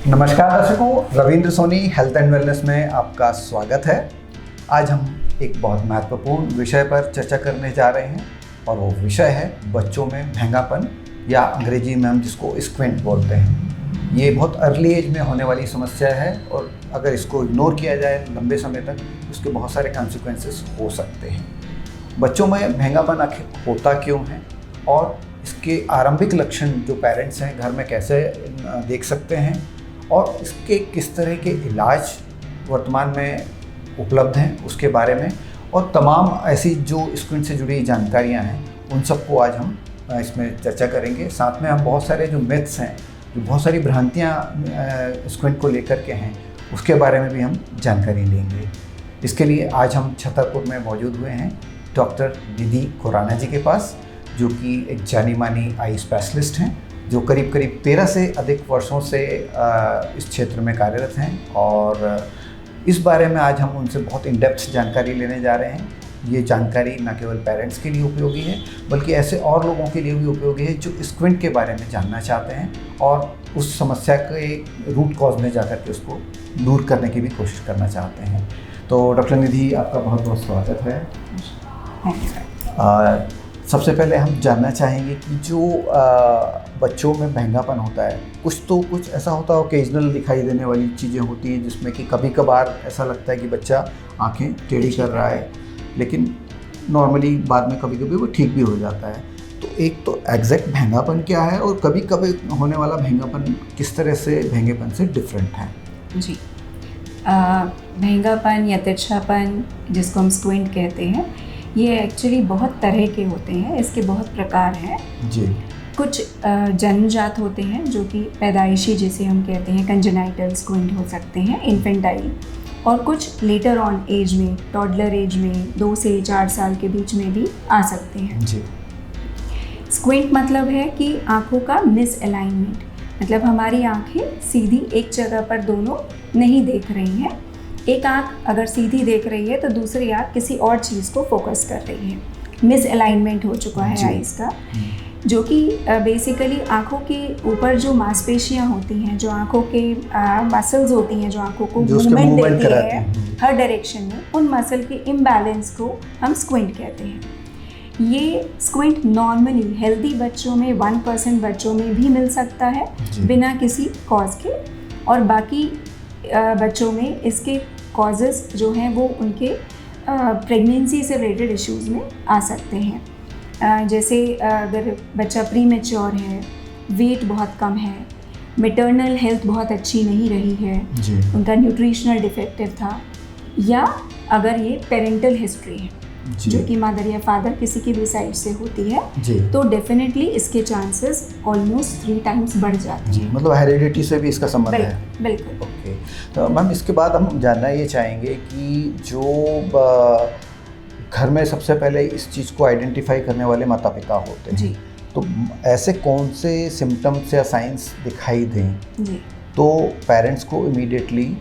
नमस्कार दर्शकों, Ravindra Soni health and wellness में आपका स्वागत है। आज हम एक बहुत महत्वपूर्ण विषय पर चर्चा करने जा रहे हैं और वो विषय है बच्चों में महंगापन या अंग्रेजी में हम जिसको स्क्विंट बोलते हैं। ये बहुत अर्ली एज में होने वाली समस्या है और अगर इसको इग्नोर किया जाए लंबे समय तक उसके बहुत सारे कॉन्सिक्वेंसेस हो सकते हैं। बच्चों में महंगापन आखिर होता क्यों है और इसके आरंभिक लक्षण जो पेरेंट्स हैं घर में कैसे देख सकते हैं और इसके किस तरह के इलाज वर्तमान में उपलब्ध हैं उसके बारे में और तमाम ऐसी जो स्क्विंट से जुड़ी जानकारियां हैं उन सबको आज हम इसमें चर्चा करेंगे। साथ में हम बहुत सारे जो मिथ्स हैं, जो बहुत सारी भ्रांतियां स्क्विंट को लेकर के हैं, उसके बारे में भी हम जानकारी लेंगे। इसके लिए आज हम छतरपुर में मौजूद हुए हैं डॉक्टर निधि खुराना जी के पास, जो कि एक जानी मानी आई स्पेशलिस्ट हैं, जो करीब 13 से अधिक वर्षों से इस क्षेत्र में कार्यरत हैं और इस बारे में आज हम उनसे बहुत इन डेप्थ जानकारी लेने जा रहे हैं। ये जानकारी न केवल पेरेंट्स के लिए उपयोगी है बल्कि ऐसे और लोगों के लिए भी उपयोगी है जो स्क्विंट के बारे में जानना चाहते हैं और उस समस्या के रूट कॉज में जाकर के उसको दूर करने की भी कोशिश करना चाहते हैं। तो डॉक्टर निधि, आपका बहुत बहुत स्वागत है। सबसे पहले हम जानना चाहेंगे कि जो बच्चों में महंगापन होता है, कुछ ऐसा होता है ओकेजनल दिखाई देने वाली चीज़ें होती हैं जिसमें कि कभी कभार ऐसा लगता है कि बच्चा आंखें टेढ़ी कर रहा है, लेकिन नॉर्मली बाद में कभी कभी वो ठीक भी हो जाता है। तो एक तो एग्जैक्ट महंगापन क्या है और कभी कभी होने वाला महंगापन किस तरह से महंगेपन से डिफरेंट है? जी, महंगापन या तिरछापन जिसको हम स्क्विंट कहते हैं, ये एक्चुअली बहुत तरह के होते हैं। इसके बहुत प्रकार हैं जी। कुछ जन्मजात होते हैं जो कि पैदाइशी जिसे हम कहते हैं कंजेनाइटल स्क्विंट हो सकते हैं, इन्फेंटाइल, और कुछ लेटर ऑन एज में, टॉडलर एज में 2 से 4 साल के बीच में भी आ सकते हैं जी। स्क्विंट मतलब है कि आँखों का मिस अलाइनमेंट, मतलब हमारी आँखें सीधी एक जगह पर दोनों नहीं देख रही हैं। एक आँख अगर सीधी देख रही है तो दूसरी आँख किसी और चीज़ को फोकस कर रही है। मिस अलाइनमेंट हो चुका है आइज़ का, जो कि बेसिकली आँखों के ऊपर जो मांसपेशियाँ होती हैं, जो आँखों के मसल्स होती हैं, जो आँखों को मूवमेंट देती है हर डायरेक्शन में, उन मसल के इम्बैलेंस को हम स्क्विंट कहते हैं। ये स्क्विंट नॉर्मली हेल्दी बच्चों में 1% बच्चों में भी मिल सकता है बिना किसी कॉज के, और बाकी बच्चों में इसके कॉजेज़ जो हैं वो उनके प्रेगनेंसी से रिलेटेड इश्यूज़ में आ सकते हैं। जैसे अगर बच्चा प्री मैच्योर है, वेट बहुत कम है, मैटरनल हेल्थ बहुत अच्छी नहीं रही है, उनका न्यूट्रिशनल डिफेक्टिव था, या अगर ये पेरेंटल हिस्ट्री है जो कि मदर या फादर किसी की भी साइड से होती है, तो डेफिनेटली इसके चांसेस ऑलमोस्ट 3 टाइम्स बढ़ जाते हैं। मतलब हेरिडिटी से भी इसका संबंध है? बिल्कुल। ओके, तो मैम इसके बाद हम जानना ये चाहेंगे कि जो घर में सबसे पहले इस चीज़ को आइडेंटिफाई करने वाले माता पिता होते हैं जी, तो ऐसे कौन से सिम्टम्स या साइंस दिखाई दें जी, तो पेरेंट्स को इमीडिएटली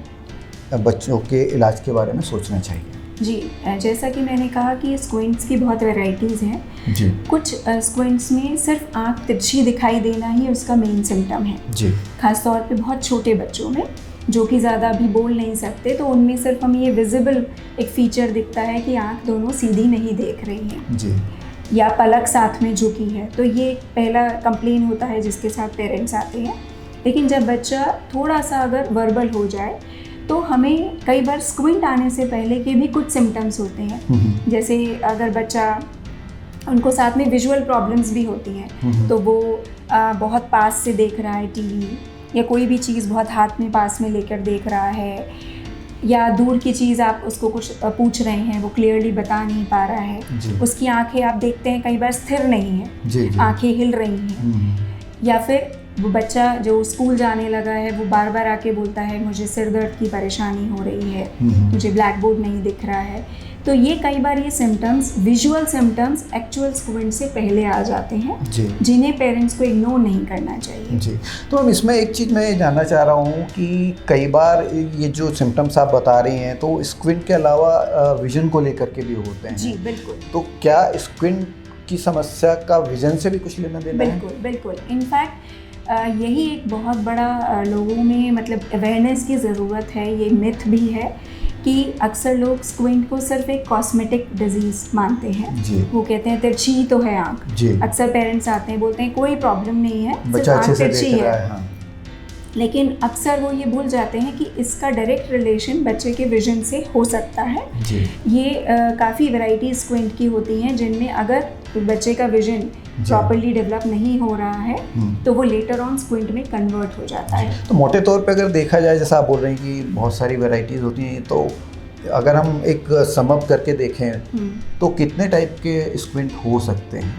बच्चों के इलाज के बारे में सोचना चाहिए? जी, जैसा कि मैंने कहा कि स्क्विंट्स की बहुत वैराइटीज़ हैं जी। कुछ स्क्विंट्स में सिर्फ आँख तिरछी दिखाई देना ही उसका मेन सिम्टम है जी। खास तौर पे बहुत छोटे बच्चों में जो कि ज़्यादा भी बोल नहीं सकते, तो उनमें सिर्फ हमें ये विजिबल एक फ़ीचर दिखता है कि आँख दोनों सीधी नहीं देख रही हैं जी, या पलक साथ में झुकी है। तो ये पहला कंप्लेन होता है जिसके साथ पेरेंट्स आते हैं। लेकिन जब बच्चा थोड़ा सा अगर वर्बल हो जाए तो हमें कई बार स्क्विंट आने से पहले के भी कुछ सिम्टम्स होते हैं। जैसे अगर बच्चा, उनको साथ में विजुअल प्रॉब्लम्स भी होती हैं, तो वो बहुत पास से देख रहा है टीवी, या कोई भी चीज़ बहुत हाथ में पास में लेकर देख रहा है, या दूर की चीज़ आप उसको कुछ पूछ रहे हैं, वो क्लियरली बता नहीं पा रहा है। उसकी आंखें आप देखते हैं कई बार स्थिर नहीं है, आंखें हिल रही हैं, या फिर वो बच्चा जो स्कूल जाने लगा है वो बार बार आके बोलता है मुझे सिर दर्द की परेशानी हो रही है, मुझे ब्लैक बोर्ड नहीं दिख रहा है। तो ये कई बार ये symptoms, visual symptoms actual squint से पहले आ जाते हैं, जिन्हें पेरेंट्स को इग्नोर नहीं करना चाहिए जी। तो हम इसमें एक चीज़ मैं जानना चाह रहा हूँ कि कई बार ये जो सिम्टम्स आप बता रही हैं तो स्क्विंट के अलावा विजन को लेकर के भी होते हैं जी। बिल्कुल। तो क्या स्क्विंट की समस्या का विजन से भी कुछ लेना देना है? बिल्कुल बिल्कुल। इनफैक्ट यही एक बहुत बड़ा लोगों में मतलब अवेयरनेस की ज़रूरत है। ये मिथ भी है कि अक्सर लोग स्क्विंट को सिर्फ एक कॉस्मेटिक डिजीज़ मानते हैं जी। वो कहते हैं तिरछी तो है आँख। अक्सर पेरेंट्स आते हैं बोलते हैं कोई प्रॉब्लम नहीं है, सिर्फ आँख तिरछी है। हाँ। लेकिन अक्सर वो ये भूल जाते हैं कि इसका डायरेक्ट रिलेशन बच्चे के विजन से हो सकता है जी। ये काफ़ी वैरायटी स्क्विंट की होती हैं जिनमें अगर बच्चे का विजन प्रॉपर्ली डेवलप नहीं हो रहा है तो वो लेटर ऑन स्क्विंट में कन्वर्ट हो जाता है। तो मोटे तौर पे अगर देखा जाए, जैसा आप बोल रहे हैं कि बहुत सारी वैरायटीज़ होती हैं, तो अगर हम एक सम अप करके देखें तो कितने टाइप के स्क्विंट हो सकते हैं?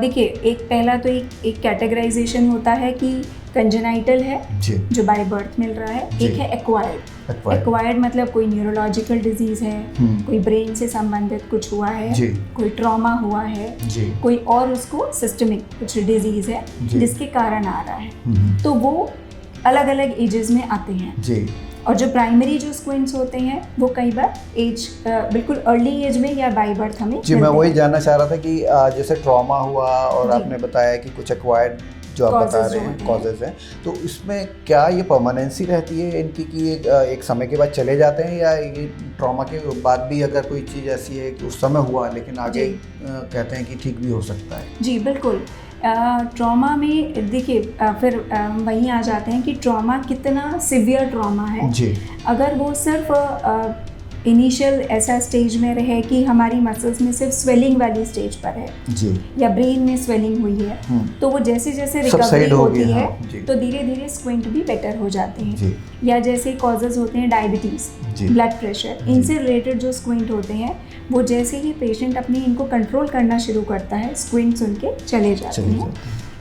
देखिए, एक पहला तो एक कैटेगराइजेशन होता है कि कंजेनाइटल है जो बाय बर्थ मिल रहा है, एक है एक्वायर्ड मतलब कोई न्यूरोलॉजिकल डिजीज़ है, कोई ब्रेन से संबंधित कुछ हुआ है, कोई ट्रॉमा हुआ है, कोई और उसको सिस्टमिक कुछ डिजीज़ है जिसके कारण आ रहा है। तो वो अलग अलग एजेस में आते हैं और जो प्राइमरी जो स्क्विंट्स होते हैं वो कई बार एज बिल्कुल अर्ली एज में या बाय बर्थ हमें जी। मैं वही जानना चाह रहा था कि जैसे ट्रॉमा हुआ और आपने बताया कि कुछ एक्वायर्ड जो आप बता रहे हैं कॉजेज हैं, तो इसमें क्या ये परमानेंसी रहती है इनकी कि एक समय के बाद चले जाते हैं, या ये ट्रॉमा के बाद भी अगर कोई चीज़ ऐसी है कि उस समय हुआ लेकिन आगे कहते हैं कि ठीक भी हो सकता है? जी बिल्कुल। ट्रॉमा में देखिए फिर वहीं आ जाते हैं कि ट्रॉमा कितना सिवियर ट्रॉमा है जी। अगर वो सिर्फ इनिशियल ऐसा स्टेज में रहे कि हमारी मसल्स में सिर्फ स्वेलिंग वाली स्टेज पर है जी, या ब्रेन में स्वेलिंग हुई है, तो वो जैसे जैसे रिकवरी होती है तो धीरे धीरे स्क्विंट भी बेटर हो जाते हैं जी। या जैसे कॉजेज होते हैं डायबिटीज़, ब्लड प्रेशर, इनसे रिलेटेड जो स्क्विंट होते हैं वो जैसे ही पेशेंट अपनी इनको कंट्रोल करना शुरू करता है स्क्विंट्स उनके चले जाते हैं।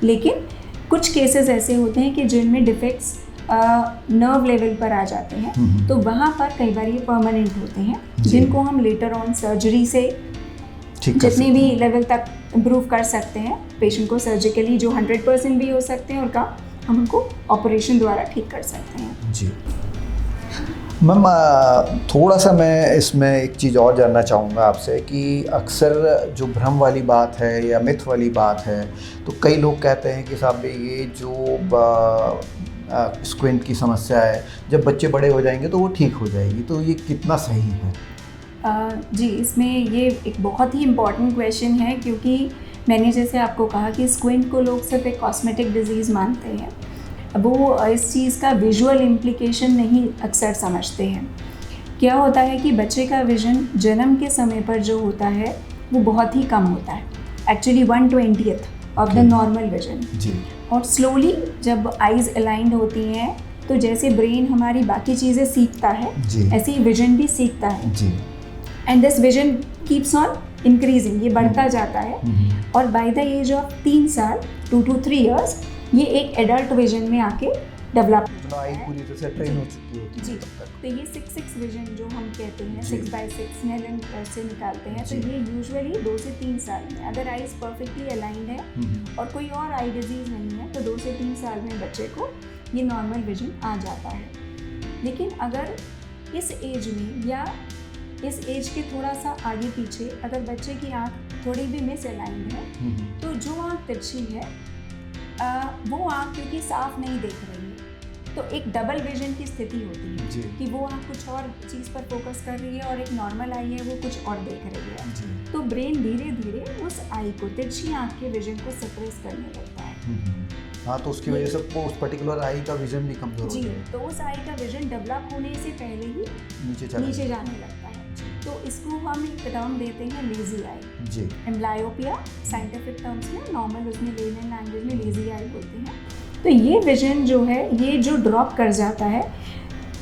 लेकिन कुछ केसेस ऐसे होते हैं कि जिनमें डिफेक्ट्स नर्व लेवल पर आ जाते हैं, तो वहाँ पर कई बार ये परमानेंट होते हैं जिनको हम लेटर ऑन सर्जरी से जितने भी लेवल तक इम्प्रूव कर सकते हैं पेशेंट को सर्जिकली, जो 100% भी हो सकते हैं और का हम उनको ऑपरेशन द्वारा ठीक कर सकते हैं जी। मैम थोड़ा सा मैं इसमें एक चीज़ और जानना चाहूँगा आपसे कि अक्सर जो भ्रम वाली बात है या मिथ वाली बात है, तो कई लोग कहते हैं कि साहब ये जो स्क्विंट की समस्या है जब बच्चे बड़े हो जाएंगे तो वो ठीक हो जाएगी, तो ये कितना सही है? जी, इसमें ये एक बहुत ही इम्पॉर्टेंट क्वेश्चन है क्योंकि मैंने जैसे आपको कहा कि स्क्विंट को लोग सिर्फ एक कॉस्मेटिक डिजीज़ मानते हैं, वो इस चीज़ का विजुअल इम्प्लीकेशन नहीं अक्सर समझते हैं। क्या होता है कि बच्चे का विजन जन्म के समय पर जो होता है वो बहुत ही कम होता है, actually 1/20 of the normal vision जी। और स्लोली जब आइज़ अलाइंड होती हैं तो जैसे ब्रेन हमारी बाकी चीज़ें सीखता है ऐसे ही विजन भी सीखता है जी। And this vision keeps on increasing, ये बढ़ता जाता है और बाय द एज ऑफ 3 साल 2 to 3 years ये एक एडल्ट विजन में आके डेवलप पूरी तरह से ट्रेन हो चुकी होती जी। तो ये 6/6 विजन जो हम कहते हैं 6/6 स्नेलन से निकालते हैं, तो ये यूजुअली 2 से 3 साल में अगर आइज परफेक्टली अलाइंड है और कोई और आई डिजीज़ नहीं है तो 2 से 3 साल में बच्चे को ये नॉर्मल विजन आ जाता है। लेकिन अगर इस एज में या इस एज के थोड़ा सा आगे पीछे अगर बच्चे की आँख थोड़ी भी मिस अलाइंड है तो जो आँख तिरछी है वो आँख क्योंकि साफ नहीं देख रही है तो एक डबल विजन की स्थिति होती है कि वो आँख कुछ और चीज़ पर फोकस कर रही है और एक नॉर्मल आई है वो कुछ और देख रही है, तो ब्रेन धीरे धीरे उस आई को, तिरछी आँख के विजन को सप्रेस करने लगता है। हाँ, तो उसकी वजह से उस पर्टिकुलर आई का विजन भी कमजोर हो जाता है। तो उस आई का विजन डेवलप होने से पहले ही नीचे जाने लगता है। तो इसको हम एक टर्म देते हैं lazy I ji, amblyopia scientific terms में, नॉर्मल उसमें लेमन लैंग्वेज में लेजी आई बोलते हैं। तो ये विजन जो है ये जो ड्रॉप कर जाता है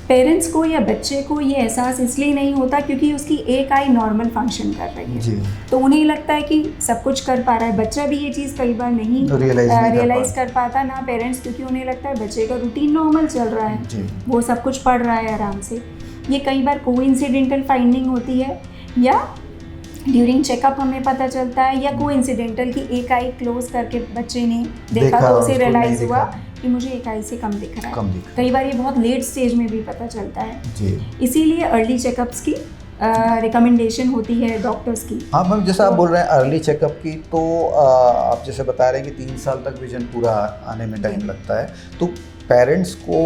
पेरेंट्स को या बच्चे को ये एहसास इसलिए नहीं होता क्योंकि उसकी एक आई नॉर्मल फंक्शन कर रही है जी। तो उन्हें लगता है कि सब कुछ कर पा रहा है, बच्चा भी ये चीज़ कई बार नहीं रियलाइज़ कर पाता ना पेरेंट्स, क्योंकि उन्हें लगता है बच्चे का रूटीन नॉर्मल चल रहा है, वो सब कुछ पढ़ रहा है आराम से। ये कई बार कोइंसिडेंटल फाइंडिंग होती है या ड्यूरिंग चेकअप हमें पता चलता है, या कोइंसिडेंटल की एक आई क्लोज करके बच्चे ने देखा तो उसे रियलाइज़ हुआ कि मुझे एक आई से कम दिख रहा है। कई बार ये बहुत लेट स्टेज में भी पता चलता है, इसीलिए अर्ली चेकअप्स की रिकमेंडेशन होती है डॉक्टर्स की। हाँ मैम, जैसा आप बोल रहे हैं अर्ली चेकअप की, तो आप जैसे बता रहे हैं कि 3 साल तक विजन पूरा आने में टाइम लगता है, तो पेरेंट्स को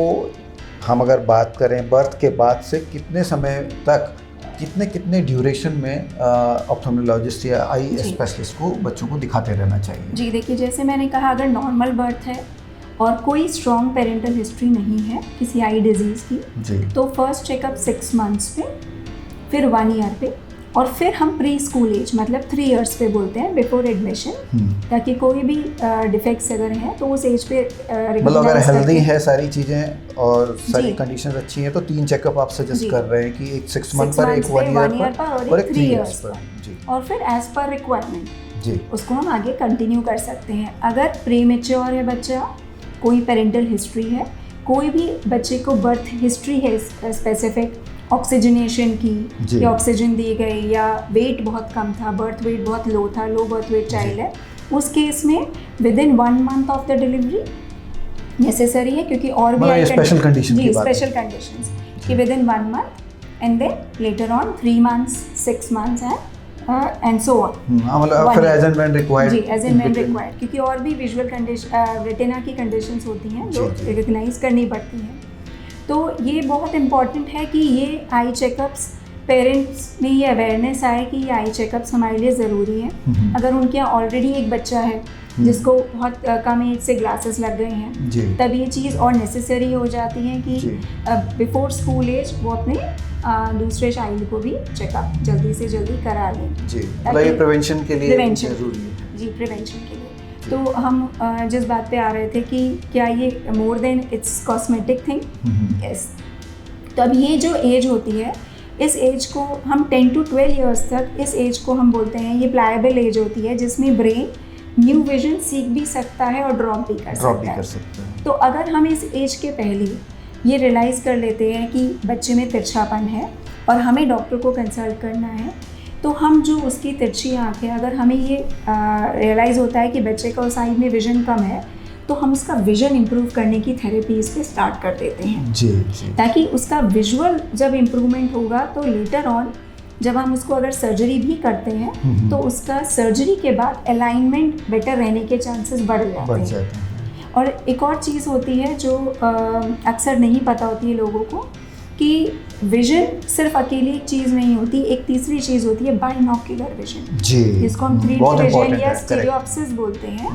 हम अगर बात करें बर्थ के बाद से कितने समय तक, कितने ड्यूरेशन में ऑप्थेल्मोलॉजिस्ट या आई स्पेशलिस्ट को बच्चों को दिखाते रहना चाहिए? जी देखिए, जैसे मैंने कहा, अगर नॉर्मल बर्थ है और कोई स्ट्रॉन्ग पेरेंटल हिस्ट्री नहीं है किसी आई डिजीज़ की जी, तो फर्स्ट चेकअप 6 मंथ्स पे, फिर 1 ईयर पे, और फिर हम प्री स्कूल एज मतलब 3 इयर्स पे बोलते हैं बिफोर एडमिशन, ताकि कोई भी डिफेक्ट्स अगर हैं तो उस एज पे मतलब अगर हेल्दी है सारी चीज़ें और सारी कंडीशंस अच्छी हैं तो 3 चेकअप आप सजेस्ट कर रहे हैं कि एक 6 मंथ पर, एक 1 ईयर पर और एक 3 इयर्स पर। जी, और फिर एज पर रिक्वायरमेंट जी उसको हम आगे कंटिन्यू कर सकते हैं। अगर प्री मैच्योर है बच्चा, कोई पेरेंटल हिस्ट्री है, कोई भी बच्चे को बर्थ हिस्ट्री है स्पेसिफिक ऑक्सीजनेशन की, या ऑक्सीजन दी गई, या वेट बहुत कम था, बर्थ वेट बहुत लो था, लो बर्थ वेट चाइल्ड है, उस केस में within 1 month of the delivery necessary है, क्योंकि और भी स्पेशल कंडीशन जी स्पेशल कंडीशंस कि within 1 month and then later on 3 months, 6 months and so on. मतलब फिर एज एंड व्हेन रिक्वायर्ड। जी, एज एंड व्हेन रिक्वायर्ड, क्योंकि और भी विजुअल कंडीशन, रेटिना की कंडीशंस होती हैं जो रिकग्नाइज करनी पड़ती हैं। तो ये बहुत इम्पॉर्टेंट है कि ये आई चेकअप्स, पेरेंट्स में ये अवेयरनेस आए कि ये आई चेकअप्स हमारे लिए ज़रूरी हैं। अगर उनके यहाँ ऑलरेडी एक बच्चा है जिसको बहुत कम एज से ग्लासेस लग गए हैं, तब ये चीज़ और नेसेसरी हो जाती है कि बिफोर स्कूल एज वो अपने दूसरे चाइल्ड को भी चेकअप जल्दी से जल्दी करा लें। जी, मतलब ये प्रिवेंशन के लिए ज़रूरी है। जी, प्रिवेंशन के लिए। तो हम जिस बात पे आ रहे थे कि क्या ये more than it's cosmetic thing, yes. तो अब ये जो एज होती है, इस एज को हम 10 to 12 इयर्स तक, इस एज को हम बोलते हैं ये प्लायबल एज होती है, जिसमें ब्रेन न्यू विजन सीख भी सकता है और ड्रॉप भी कर सकता है। तो अगर हम इस एज के पहले ये रियलाइज़ कर लेते हैं कि बच्चे में तिरछापन है और हमें डॉक्टर को कंसल्ट करना है, तो हम जो उसकी तिरछी आँख है, अगर हमें ये रियलाइज़ होता है कि बच्चे का उस साइड में विजन कम है, तो हम उसका विजन इम्प्रूव करने की थेरेपी इस पे स्टार्ट कर देते हैं। जी, जी। ताकि उसका विजुअल जब इम्प्रूवमेंट होगा तो लेटर ऑन जब हम उसको अगर सर्जरी भी करते हैं तो उसका सर्जरी के बाद अलाइनमेंट बेटर रहने के चांसेस बढ़ जाते हैं। और एक और चीज़ होती है जो अक्सर नहीं पता होती है लोगों को, कि विजन सिर्फ अकेली एक चीज़ नहीं होती, एक तीसरी चीज़ होती है बाइनोक्यूलर विजन, जिसको हम 3D विजन या स्टीरियोप्सिस बोलते हैं।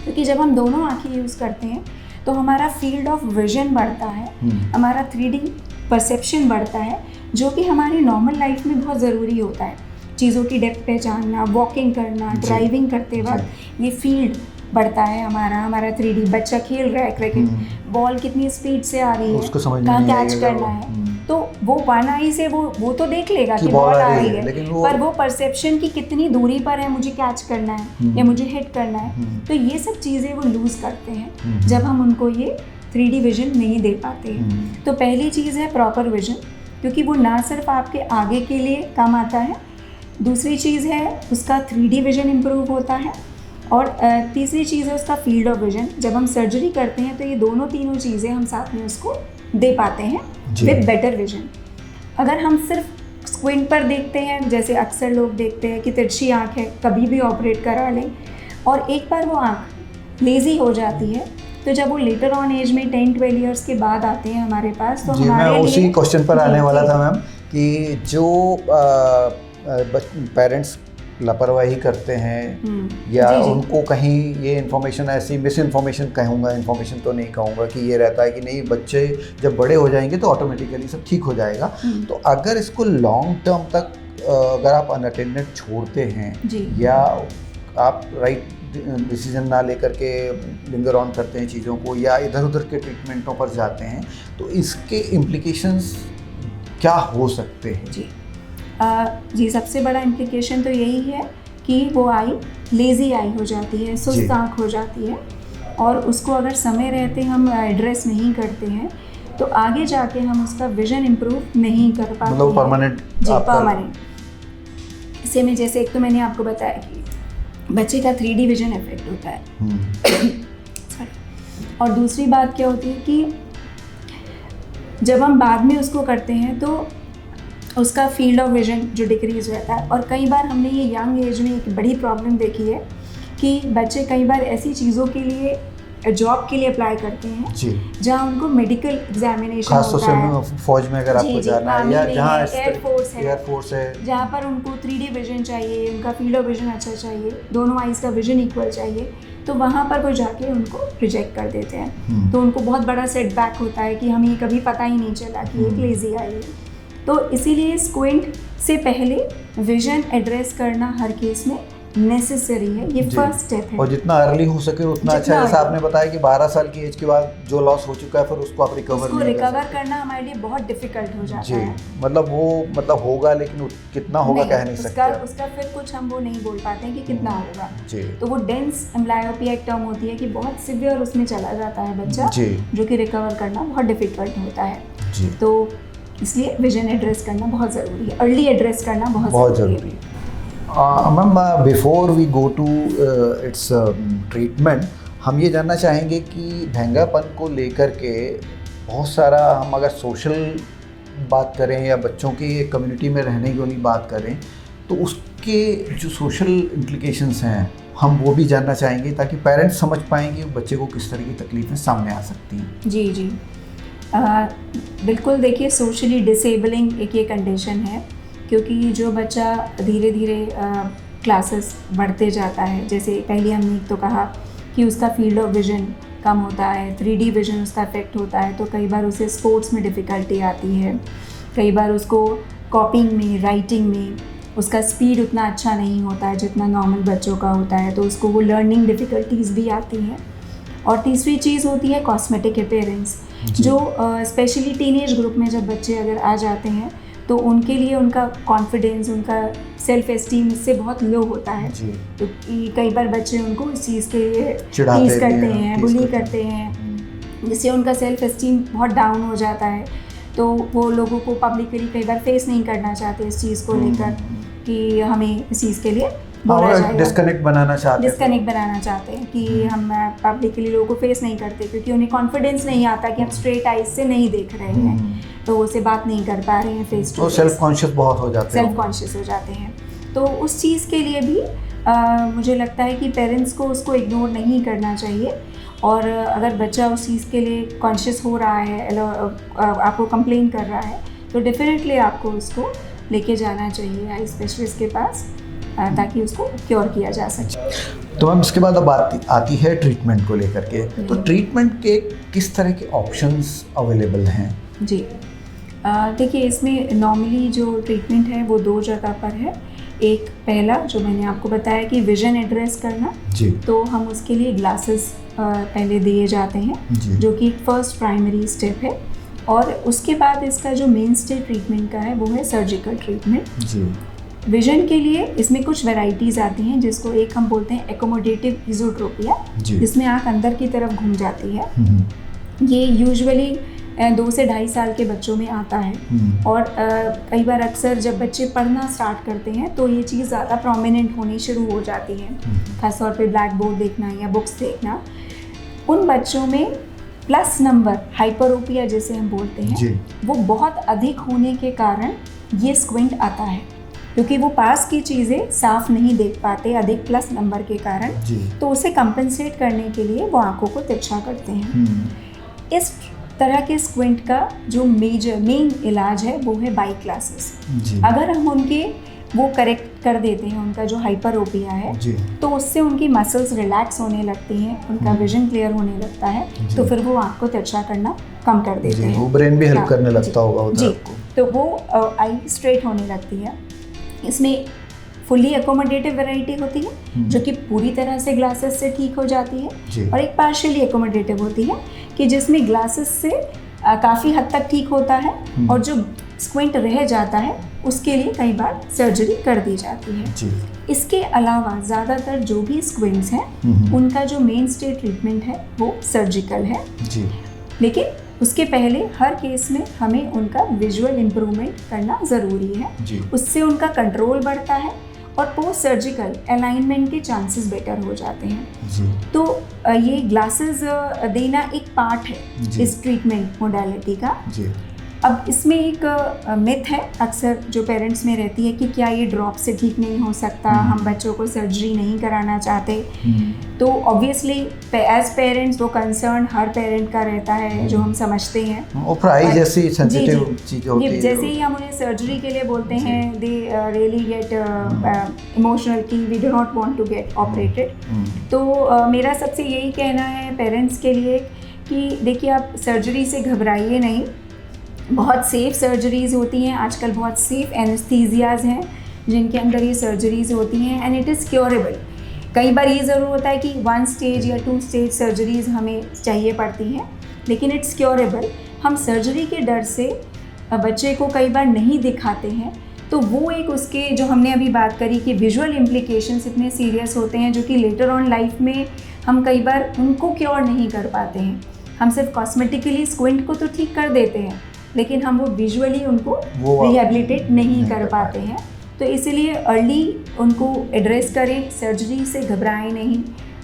क्योंकि जब हम दोनों आँखें यूज़ करते हैं तो हमारा फील्ड ऑफ विजन बढ़ता है, हमारा 3D परसेप्शन बढ़ता है, जो कि हमारी नॉर्मल लाइफ में बहुत ज़रूरी होता है। चीज़ों की डेप्थ पहचानना, वॉकिंग करना, ड्राइविंग करते वक्त ये फील्ड बढ़ता है हमारा 3D। बच्चा खेल रहा है क्रिकेट, बॉल कितनी स्पीड से आ रही है, कहाँ कैच करना है, तो वो वन आई से वो तो देख लेगा कि बॉल आ रही है, पर वो परसेप्शन की कितनी दूरी पर है, मुझे कैच करना है या मुझे हिट करना है, तो ये सब चीज़ें वो लूज़ करते हैं जब हम उनको ये 3D विजन नहीं दे पाते हैं। तो पहली चीज़ है प्रॉपर विजन, क्योंकि वो ना सिर्फ आपके आगे के लिए काम आता है, दूसरी चीज़ है उसका 3D विजन इम्प्रूव होता है, और तीसरी चीज़ है उसका फील्ड ऑफ विजन। जब हम सर्जरी करते हैं तो ये तीनों चीज़ें हम साथ में उसको दे पाते हैं विद बेटर विजन। अगर हम सिर्फ स्क्विंट पर देखते हैं, जैसे अक्सर लोग देखते हैं कि तिरछी आँख है, कभी भी ऑपरेट करा लें, और एक बार वो आँख लेज़ी हो जाती है, तो जब वो लेटर ऑन एज में 10-12 इयर्स के बाद आते हैं हमारे पास, तो हमारे मैं उसी क्वेश्चन पर आने वाला था मैम, कि जो पेरेंट्स लापरवाही करते हैं या उनको कहीं ये इन्फॉर्मेशन, ऐसी मिस इन्फॉर्मेशन कहूँगा, इन्फॉर्मेशन तो नहीं कहूँगा, कि ये रहता है कि नहीं बच्चे जब बड़े हो जाएंगे तो ऑटोमेटिकली सब ठीक हो जाएगा। तो अगर इसको लॉन्ग टर्म तक अगर आप अनअटेंडेड छोड़ते हैं या आप राइट डिसीजन ना लेकर के लिंगर ऑन करते हैं चीज़ों को, या इधर उधर के ट्रीटमेंटों पर जाते हैं, तो इसके इम्प्लीकेशंस क्या हो सकते हैं? जी, सबसे बड़ा इम्प्लीकेशन तो यही है कि वो आई लेज़ी आई हो जाती है, सुस्त आँख हो जाती है, और उसको अगर समय रहते हम एड्रेस नहीं करते हैं तो आगे जाके हम उसका विजन इम्प्रूव नहीं कर पाते। मतलब परमानेंट? जी, परमानेंट। इसे में जैसे एक तो मैंने आपको बताया कि बच्चे का 3D विजन इफेक्ट होता है और दूसरी बात क्या होती है कि जब हम बाद में उसको करते हैं तो उसका फील्ड ऑफ विजन जो डिक्रीज रहता है। और कई बार हमने ये यंग एज में एक बड़ी प्रॉब्लम देखी है कि बच्चे कई बार ऐसी चीज़ों के लिए जॉब के लिए अप्लाई करते हैं जहाँ उनको मेडिकल एग्जामिनेशन होता है, फौज में अगर आपको जाना है या जहाँ एयरफोर्स है जहाँ पर उनको 3D विजन चाहिए, उनका फील्ड ऑफ विजन अच्छा चाहिए, दोनों आइज़ का विजन इक्वल चाहिए, तो वहाँ पर वो जाके उनको रिजेक्ट कर देते हैं। तो उनको बहुत बड़ा सेटबैक होता है कि हमें कभी पता ही नहीं चला कि एक लेज़ी आई है। तो इसीलिए स्क्विंट से पहले विजन एड्रेस करना हर केस में नेसेसरी है, ये फर्स्ट स्टेप है। और जितना अर्ली हो सके उतना अच्छा। जैसा आपने बताया कि 12 साल की एज के बाद जो लॉस हो चुका है फिर उसको आप रिकवर करना हमारे लिए बहुत डिफिकल्ट हो जाता है। मतलब होगा, लेकिन कितना होगा कह नहीं सकते। उसका फिर कुछ हम वो नहीं बोल पाते हैं कि कितना होगा। तो वो डेंस एम्ब्लायोपिया एक टर्म होती है कि बहुत सिवियर उसमें चला जाता है बच्चा, जो कि रिकवर करना बहुत डिफिकल्ट होता है। तो इसलिए विजन एड्रेस करना बहुत ज़रूरी है, अर्ली एड्रेस करना बहुत ज़रूरी है। Ma'am, before we go to its treatment, हम ये जानना चाहेंगे कि भेंगापन को लेकर के बहुत सारा, हम अगर सोशल बात करें या बच्चों की कम्युनिटी में रहने की उन्हीं बात करें, तो उसके जो सोशल इम्प्लीकेशंस हैं हम वो भी जानना चाहेंगे, ताकि पेरेंट्स समझ पाएंगे बच्चे को किस तरह की तकलीफ़ें सामने आ सकती हैं। जी बिल्कुल। देखिए, सोशली डिसेबलिंग एक ये कंडीशन है, क्योंकि जो बच्चा धीरे धीरे क्लासेस बढ़ते जाता है, जैसे पहले हमने तो कहा कि उसका फील्ड ऑफ विजन कम होता है, 3D विजन उसका अफेक्ट होता है, तो कई बार उसे स्पोर्ट्स में डिफ़िकल्टी आती है, कई बार उसको कॉपिंग में, राइटिंग में उसका स्पीड उतना अच्छा नहीं होता है जितना नॉर्मल बच्चों का होता है, तो उसको वो लर्निंग डिफ़िकल्टीज़ भी आती हैं। और तीसरी चीज़ होती है कॉस्मेटिक अपीयरेंस, जो स्पेशली टीनेज ग्रुप में जब बच्चे अगर आ जाते हैं तो उनके लिए उनका कॉन्फिडेंस, उनका सेल्फ एस्टीम इससे बहुत लो होता है। तो कई बार बच्चे उनको इस चीज़ के लिए टीज करते हैं, बुली करते हैं, जिससे उनका सेल्फ एस्टीम बहुत डाउन हो जाता है। तो वो लोगों को पब्लिकली कई बार फेस नहीं करना चाहते इस चीज़ को लेकर कि हमें इस चीज़ के लिए डिस्कनेक्ट बनाना चाहते हैं कि हम पब्लिकली लोगों को फेस नहीं करते, क्योंकि उन्हें कॉन्फिडेंस नहीं आता कि हम स्ट्रेट आइज से नहीं देख रहे हैं, तो उसे बात नहीं कर पा रहे हैं face to face, self conscious बहुत हो जाते हैं, सेल्फ कॉन्शियस हो जाते हैं। तो उस चीज़ के लिए भी मुझे लगता है कि पेरेंट्स को उसको इग्नोर नहीं करना चाहिए। और अगर बच्चा उस चीज़ के लिए कॉन्शियस हो रहा है, आपको कंप्लेन कर रहा है, तो डेफिनेटली आपको उसको लेके जाना चाहिए आई स्पेशलिस्ट के पास, ताकि उसको क्योर किया जा सके। तो मैम, इसके बाद अब आती है ट्रीटमेंट को लेकर के। तो ट्रीटमेंट के किस तरह के ऑप्शंस अवेलेबल हैं? जी देखिए, इसमें नॉर्मली जो ट्रीटमेंट है वो 2 जगह पर है। एक पहला जो मैंने आपको बताया कि विजन एड्रेस करना, तो हम उसके लिए ग्लासेस पहले दिए जाते हैं, जो कि फर्स्ट प्राइमरी स्टेप है। और उसके बाद इसका जो मेन स्टेज ट्रीटमेंट का है वो है सर्जिकल ट्रीटमेंट। विजन के लिए इसमें कुछ वैरायटीज़ आती हैं, जिसको एक हम बोलते हैं एकोमोडेटिव इज़ोट्रोपिया, जिसमें आँख अंदर की तरफ घूम जाती है। ये यूजुअली 2 से 2.5 साल के बच्चों में आता है। और कई बार अक्सर जब बच्चे पढ़ना स्टार्ट करते हैं तो ये चीज़ ज़्यादा प्रोमिनेंट होनी शुरू हो जाती है, खासतौर पे ब्लैक बोर्ड देखना या बुक्स देखना। उन बच्चों में प्लस नंबर हाइपरोपिया जिसे हम बोलते हैं, वो बहुत अधिक होने के कारण ये स्क्विंट आता है, क्योंकि वो पास की चीज़ें साफ नहीं देख पाते अधिक प्लस नंबर के कारण। तो उसे कंपनसेट करने के लिए वो आंखों को तिरछा करते हैं। इस तरह के स्क्विंट का जो मेन इलाज है वो है बाई ग्लासेस। अगर हम उनके वो करेक्ट कर देते हैं, उनका जो हाइपरोपिया है, तो उससे उनकी मसल्स रिलैक्स होने लगती हैं, उनका विजन क्लियर होने लगता है, तो फिर वो आँख को तिरछा करना कम कर देते हैं। वो ब्रेन भी हेल्प करने लगता होगा जी, तो वो आई स्ट्रेट होने लगती है। इसमें फुली एकोमोडेटिव वैरायटी होती है, जो कि पूरी तरह से ग्लासेस से ठीक हो जाती है, और एक पार्शियली एकोमोडेटिव होती है कि जिसमें ग्लासेस से काफ़ी हद तक ठीक होता है, और जो स्क्विंट रह जाता है उसके लिए कई बार सर्जरी कर दी जाती है। इसके अलावा ज़्यादातर जो भी स्क्विंट्स हैं उनका जो मेन स्टेज ट्रीटमेंट है वो सर्जिकल है। लेकिन उसके पहले हर केस में हमें उनका विजुअल इम्प्रूवमेंट करना ज़रूरी है, उससे उनका कंट्रोल बढ़ता है और पोस्ट सर्जिकल अलाइनमेंट के चांसेस बेटर हो जाते हैं। तो ये ग्लासेस देना एक पार्ट है इस ट्रीटमेंट मोडालिटी का। अब इसमें एक मिथ है अक्सर जो पेरेंट्स में रहती है कि क्या ये ड्रॉप से ठीक नहीं हो सकता, हम बच्चों को सर्जरी नहीं कराना चाहते। तो ऑब्वियसली एज पेरेंट्स वो कंसर्न हर पेरेंट का रहता है, जो हम समझते हैं। वो प्राइस जैसी सेंसिटिव चीज़ होती है, जैसे ही हम उन्हें सर्जरी के लिए बोलते हैं, दे रियली गेट इमोशनल कि we do not want to get operated. तो मेरा सबसे यही कहना है पेरेंट्स के लिए कि देखिए, आप सर्जरी से घबराइए नहीं। बहुत सेफ़ सर्जरीज़ होती हैं आजकल, बहुत सेफ़ एनेस्थीसियाज़ हैं जिनके अंदर ये सर्जरीज़ होती हैं, एंड इट इज़ क्योरेबल। कई बार ये ज़रूर होता है कि 1 स्टेज या 2 स्टेज सर्जरीज़ हमें चाहिए पड़ती हैं, लेकिन इट्स क्योरेबल। हम सर्जरी के डर से बच्चे को कई बार नहीं दिखाते हैं, तो वो एक उसके जो हमने अभी बात करी कि विजुअल इम्प्लीकेशंस इतने सीरियस होते हैं, जो कि लेटर ऑन लाइफ में हम कई बार उनको क्योर नहीं कर पाते हैं। हम सिर्फ कॉस्मेटिकली स्क्विंट को तो ठीक कर देते हैं, लेकिन हम वो विजुअली उनको रिहेबिलिटेट नहीं कर पाते हैं। तो इसीलिए अर्ली उनको एड्रेस करें, सर्जरी से घबराएं नहीं,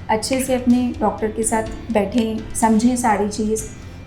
अच्छे से अपने डॉक्टर के साथ बैठें, समझें सारी चीज़,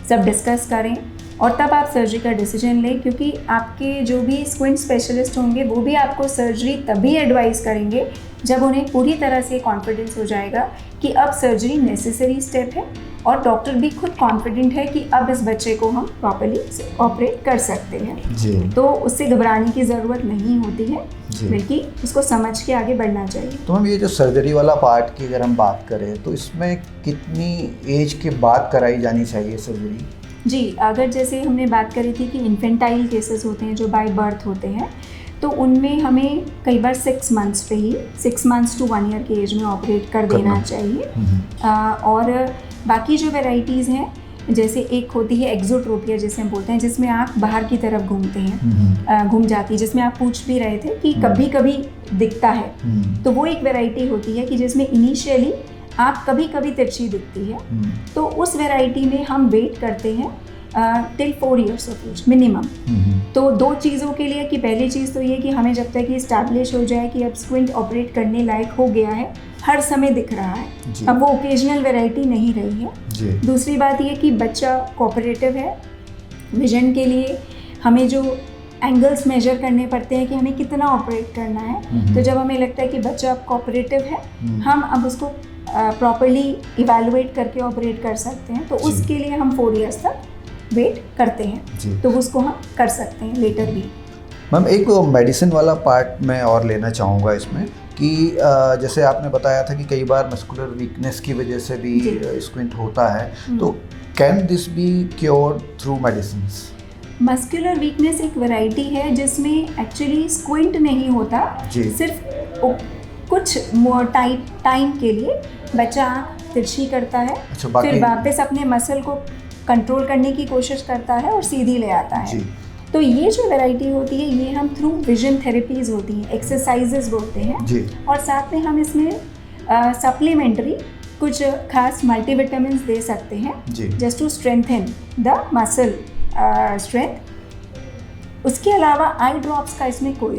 सब डिस्कस करें और तब आप सर्जरी का डिसीजन लें। क्योंकि आपके जो भी स्क्विंट स्पेशलिस्ट होंगे वो भी आपको सर्जरी तभी एडवाइस करेंगे जब उन्हें पूरी तरह से कॉन्फिडेंस हो जाएगा कि अब सर्जरी नेसेसरी स्टेप है और डॉक्टर भी खुद कॉन्फिडेंट है कि अब इस बच्चे को हम प्रॉपर्ली ऑपरेट कर सकते हैं जी। तो उससे घबराने की ज़रूरत नहीं होती है, बल्कि उसको समझ के आगे बढ़ना चाहिए। तो हम ये जो सर्जरी वाला पार्ट की अगर हम बात करें तो इसमें कितनी एज के बाद कराई जानी चाहिए सर्जरी? जी, अगर जैसे हमने बात करी थी कि इन्फेंटाइल केसेस होते हैं जो बाय बर्थ होते हैं, तो उनमें हमें कई बार 6 मंथ्स पे ही 6 मंथ्स टू 1 ईयर की एज में ऑपरेट कर देना चाहिए। और बाकी जो वेराइटीज़ हैं, जैसे एक होती है एक्सोट्रोपिया जिसे हम बोलते हैं, जिसमें आँख बाहर की तरफ घूमते हैं, घूम जाती है, जिसमें आप पूछ भी रहे थे कि कभी कभी दिखता है। तो वो एक वेराइटी होती है कि जिसमें इनिशियली आँख कभी कभी तिरछी दिखती है। तो उस वेराइटी में हम वेट करते हैं till 4 years of age minimum. तो 2 चीज़ों के लिए कि पहली चीज़ तो ये कि हमें जब तक ये इस्टेब्लिश हो जाए कि अब स्क्विंट ऑपरेट करने लायक हो गया है, हर समय दिख रहा है, अब वो ओकेजनल वैरायटी नहीं रही है। दूसरी बात ये कि बच्चा कोऑपरेटिव है। विजन के लिए हमें जो एंगल्स मेजर करने पड़ते हैं कि हमें कितना ऑपरेट करना है, तो जब हमें लगता है कि बच्चा अब कोऑपरेटिव है, हम अब उसको प्रॉपर्ली इवैल्यूएट करके ऑपरेट कर सकते हैं। तो उसके लिए हम 4 इयर्स तक वेट करते हैं, तो उसको हम कर सकते हैं लेटर भी। मैम, एक मेडिसिन वाला पार्ट मैं और लेना चाहूँगा इसमें कि जैसे आपने बताया था कि कई बार मस्कुलर वीकनेस की वजह से भी स्क्विंट होता है, तो can this be cured through medicines? Muscular weakness एक वैरायटी है जिसमें एक्चुअली स्क्विंट नहीं होता, सिर्फ कुछ टाइम के लिए बच्चा आँख तिरछी करता है, फिर वापस अपने मसल को कंट्रोल करने की कोशिश करता है और सीधी ले आता है। तो ये जो वैरायटी होती है ये हम थ्रू विजन थेरेपीज होती हैं, एक्सरसाइजेज बोलते हैं, और साथ में हम इसमें सप्लीमेंट्री कुछ खास मल्टीविटामिन दे सकते हैं just to strengthen the muscle strength. उसके अलावा आई ड्रॉप्स का इसमें कोई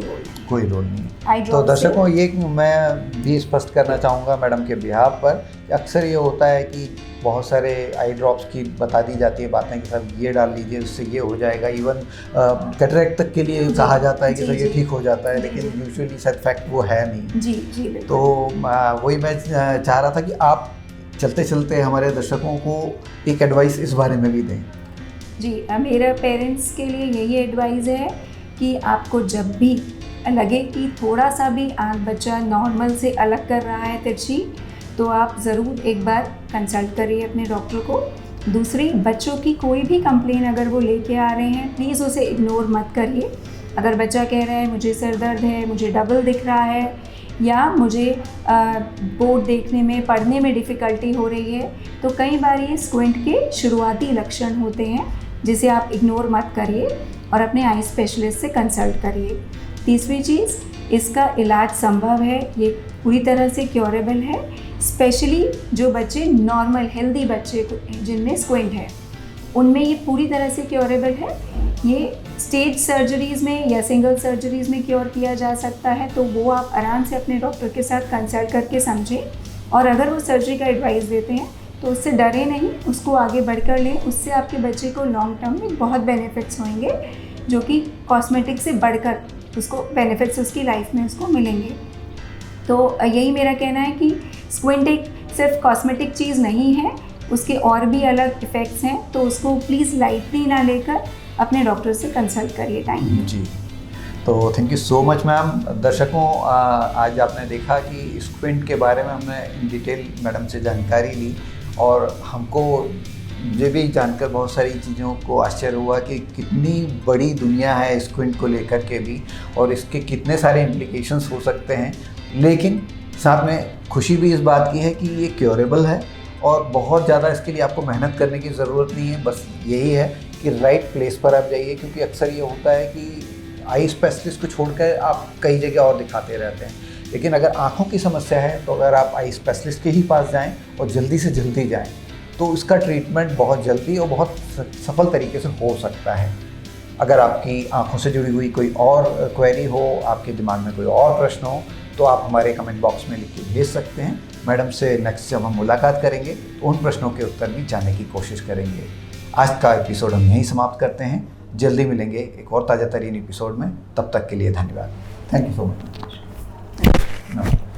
रोल नहीं। तो दर्शकों, ये मैं भी स्पष्ट करना चाहूँगा मैडम के बिहाफ पर, अक्सर ये होता है कि बहुत सारे आई ड्रॉप्स की बता दी जाती है बातें कि सर ये डाल लीजिए, उससे ये हो जाएगा। इवन कैटरेक्ट तक के लिए कहा जाता है कि सर ये ठीक हो जाता है, लेकिन यूजुअली सर फैक्ट वो है नहीं। जी तो वही मैं चाह रहा था कि आप चलते चलते हमारे दर्शकों को एक एडवाइस इस बारे में भी दें। जी, मेरा पेरेंट्स के लिए यही एडवाइस है कि आपको जब भी लगे कि थोड़ा सा भी आँख बच्चा नॉर्मल से अलग कर रहा है तिरछी, तो आप ज़रूर एक बार कंसल्ट करिए अपने डॉक्टर को। दूसरी, बच्चों की कोई भी कंप्लेन अगर वो लेके आ रहे हैं, प्लीज़ उसे इग्नोर मत करिए। अगर बच्चा कह रहा है मुझे सर दर्द है, मुझे डबल दिख रहा है, या मुझे बोर्ड देखने में, पढ़ने में डिफ़िकल्टी हो रही है, तो कई बार ये स्क्विंट के शुरुआती लक्षण होते हैं, जिसे आप इग्नोर मत करिए और अपने आई स्पेशलिस्ट से कंसल्ट करिए। तीसरी चीज़, इसका इलाज संभव है, ये पूरी तरह से क्योरेबल है, स्पेशली जो बच्चे नॉर्मल हेल्दी बच्चे जिनमें स्क्विंट है, उनमें ये पूरी तरह से क्योरेबल है। ये स्टेज सर्जरीज़ में या सिंगल सर्जरीज़ में क्योर किया जा सकता है, तो वो आप आराम से अपने डॉक्टर के साथ कंसल्ट करके समझें, और अगर वो सर्जरी का एडवाइस देते हैं तो उससे डरे नहीं, उसको आगे बढ़कर लें। उससे आपके बच्चे को लॉन्ग टर्म में बहुत बेनिफिट्स होंगे, जो कि कॉस्मेटिक से बढ़कर उसको बेनिफिट्स उसकी लाइफ में उसको मिलेंगे। तो यही मेरा कहना है कि स्क्विंट एक सिर्फ कॉस्मेटिक चीज़ नहीं है, उसके और भी अलग इफ़ेक्ट्स हैं। तो उसको प्लीज़ लाइटली ना लेकर अपने डॉक्टर से कंसल्ट करिए टाइम। जी, तो thank you so much ma'am. दर्शकों, आज आपने देखा कि स्क्विंट के बारे में हमने इन डिटेल मैडम से जानकारी ली, और हमको ये भी जानकर बहुत सारी चीज़ों को आश्चर्य हुआ कि कितनी बड़ी दुनिया है स्क्विंट को लेकर के भी, और इसके कितने सारे इम्प्लीकेशंस हो सकते हैं। लेकिन साथ में खुशी भी इस बात की है कि ये क्योरेबल है, और बहुत ज़्यादा इसके लिए आपको मेहनत करने की ज़रूरत नहीं है। बस यही है कि राइट प्लेस पर आप जाइए, क्योंकि अक्सर ये होता है कि आई स्पेशलिस्ट को छोड़कर आप कई जगह और दिखाते रहते हैं। लेकिन अगर आँखों की समस्या है तो अगर आप आई स्पेशलिस्ट के ही पास जाएँ और जल्दी से जल्दी जाएँ, तो इसका ट्रीटमेंट बहुत जल्दी और बहुत सफल तरीके से हो सकता है। अगर आपकी आँखों से जुड़ी हुई कोई और क्वेरी हो, आपके दिमाग में कोई और प्रश्न हो, तो आप हमारे कमेंट बॉक्स में लिख के भेज सकते हैं। मैडम से नेक्स्ट जब हम मुलाकात करेंगे तो उन प्रश्नों के उत्तर भी जानने की कोशिश करेंगे। आज का एपिसोड हम यहीं समाप्त करते हैं। जल्दी मिलेंगे एक और ताज़ा तरीन एपिसोड में। तब तक के लिए धन्यवाद। Thank you so much.